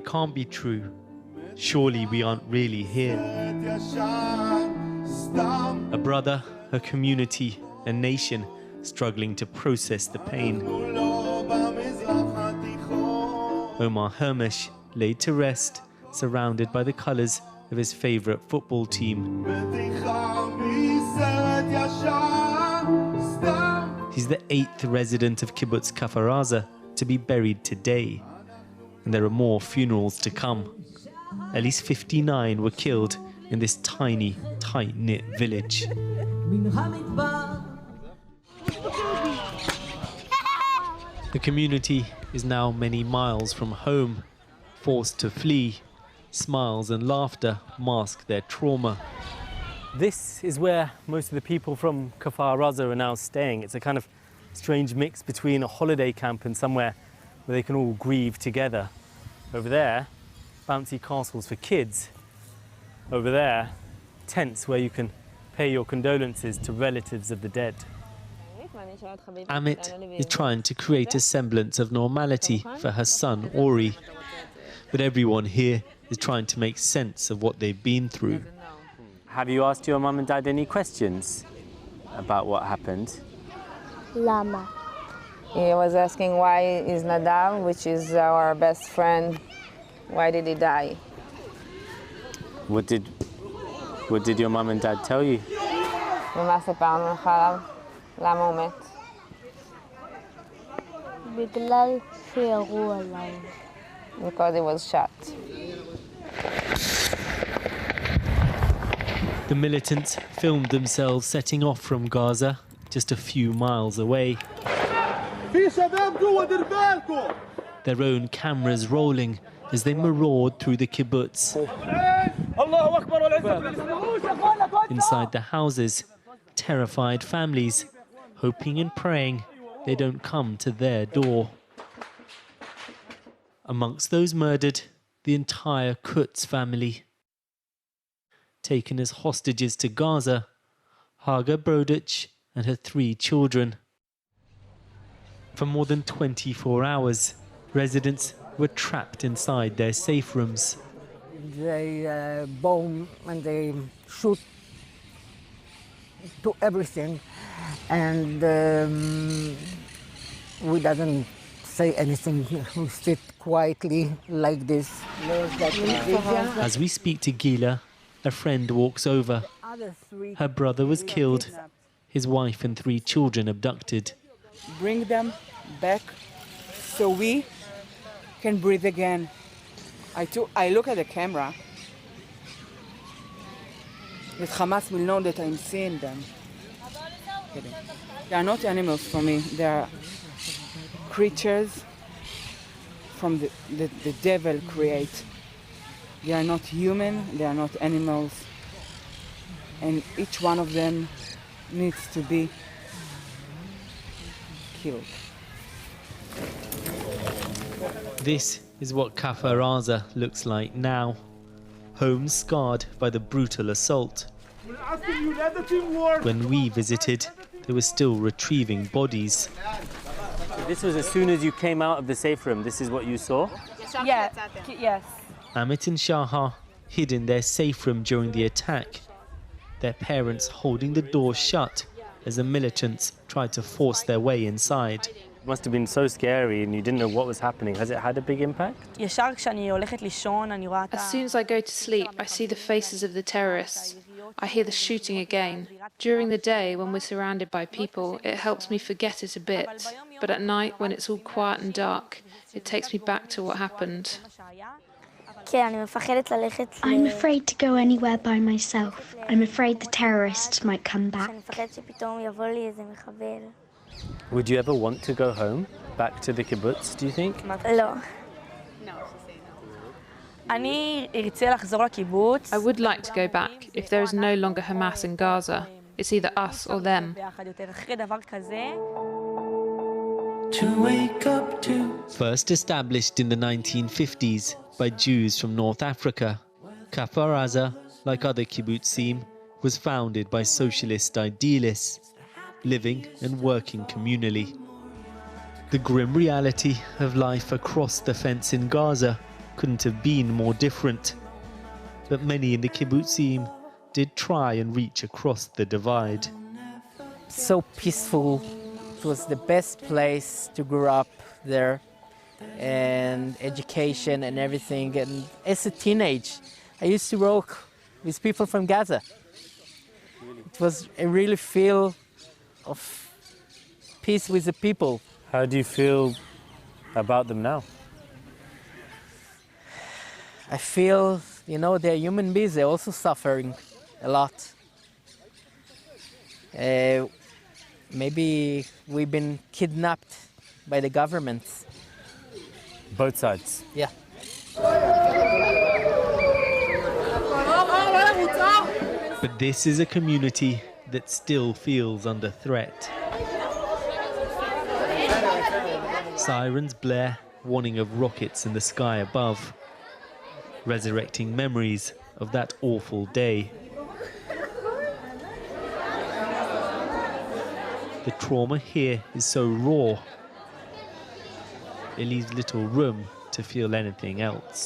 can't be true. Surely we aren't really here. A brother, a community, a nation struggling to process the pain. Omar Hermish laid to rest, surrounded by the colours of his favourite football team. He's the 8th resident of Kibbutz Kfar Aza to be buried today. And there are more funerals to come. At least 59 were killed in this tiny, tight-knit village. The community is now many miles from home, forced to flee. Smiles and laughter mask their trauma. This is where most of the people from Kfar Aza are now staying. It's a kind of strange mix between a holiday camp and somewhere where they can all grieve together. Over there, bouncy castles for kids. Over there, tents where you can pay your condolences to relatives of the dead. Amit is trying to create a semblance of normality for her son, Ori. But everyone here is trying to make sense of what they've been through. Have you asked your mum and dad any questions about what happened? Lama. He was asking why is Nadav, which is our best friend, why did he die? What did your mum and dad tell you? ומה סיפרנו לך עליו? למה הוא מת? בגלל שירו עליי. Because he was shot. The militants filmed themselves setting off from Gaza, just a few miles away. Their own cameras rolling as they maraud through the kibbutz. Inside the houses, terrified families, hoping and praying they don't come to their door. Amongst those murdered, the entire Kutz family. Taken as hostages to Gaza, Hagar Brodich and her 3 children. For more than 24 hours, residents were trapped inside their safe rooms. They bomb and they shoot to everything, and we doesn't say anything. We sit quietly like this. As we speak to Gila, a friend walks over. Her brother was killed, his wife and 3 children abducted. Bring them back so we can breathe again. I look at the camera, that Hamas will know that I'm seeing them. They are not animals for me. They are creatures from the devil create. They are not human, they are not animals. And each one of them needs to be killed. This is what Kfar Aza looks like now. Homes scarred by the brutal assault. When we visited, they were still retrieving bodies. So this was as soon as you came out of the safe room, this is what you saw? Yeah, yes. Amit and Shahar hid in their safe room during the attack, their parents holding the door shut as the militants tried to force their way inside. It must have been so scary and you didn't know what was happening. Has it had a big impact? As soon as I go to sleep, I see the faces of the terrorists. I hear the shooting again. During the day, when we're surrounded by people, it helps me forget it a bit. But at night, when it's all quiet and dark, it takes me back to what happened. I'm afraid to go anywhere by myself. I'm afraid the terrorists might come back. Would you ever want to go home, back to the kibbutz, do you think? No. I would like to go back if there is no longer Hamas in Gaza. It's either us or them. First established in the 1950s by Jews from North Africa, Kfar Aza, like other kibbutzim, was founded by socialist idealists, living and working communally. The grim reality of life across the fence in Gaza couldn't have been more different. But many in the kibbutzim did try and reach across the divide. So peaceful. It was the best place to grow up there, and education and everything. And as a teenage, I used to work with people from Gaza. It was a really feel of peace with the people. How do you feel about them now? I feel, they're human beings. They're also suffering a lot. Maybe we've been kidnapped by the government. Both sides? Yeah. But this is a community that still feels under threat. Sirens blare, warning of rockets in the sky above, resurrecting memories of that awful day. The trauma here is so raw, it leaves little room to feel anything else.